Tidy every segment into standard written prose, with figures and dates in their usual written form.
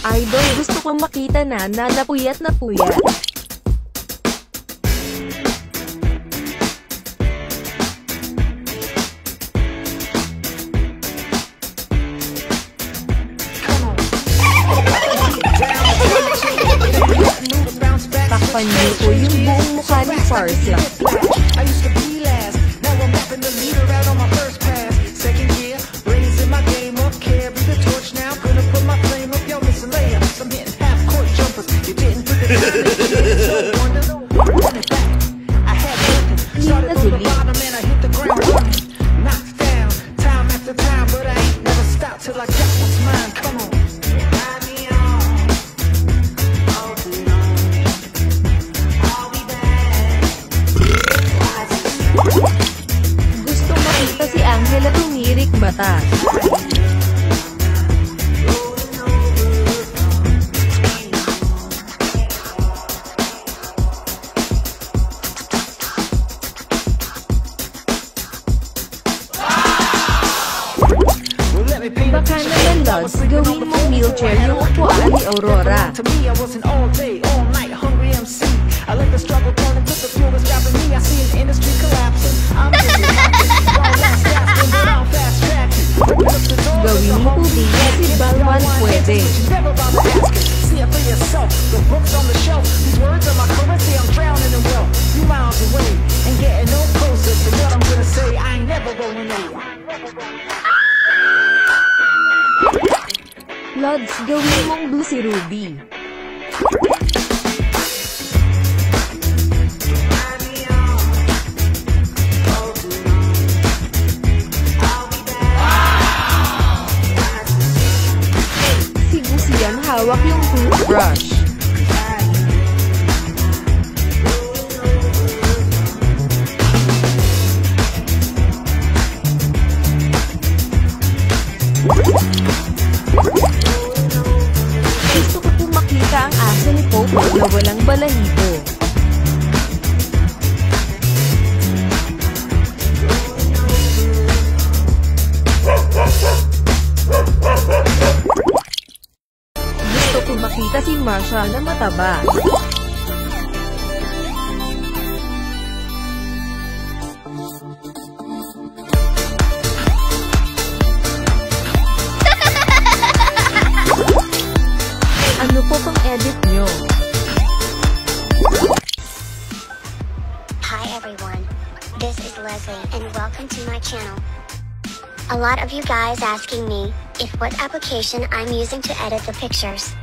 Idol, gusto kong makita na napuyat na puyat. Takpan niyo po yung buong mukha ni Farsa. Gusto makita si Angela tumirik mata. Baka naman, Lods, gawin mong wheelchair yung upuan ni Aurora. Gawin mo po din si Balwan pwede. Lods, gawin mong blue si Ruby. Si Busian hawak yung toothbrush. Gusto ko pong makita ang asa ni Popo na walang balahibo. Gusto ko makita si Marshall na mataba. Ano po pang edit nyo? Hi everyone, this is Leslie and welcome to my channel. A lot of you guys asking me if what application I'm using to edit the pictures.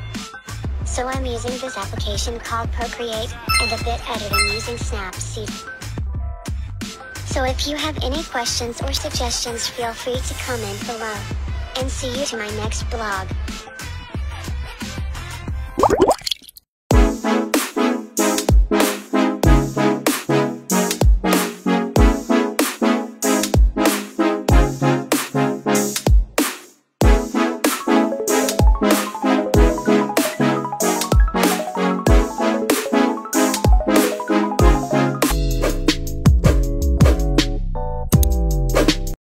So I'm using this application called Procreate and a bit editing using Snapseed. So if you have any questions or suggestions, feel free to comment below. And see you to my next vlog.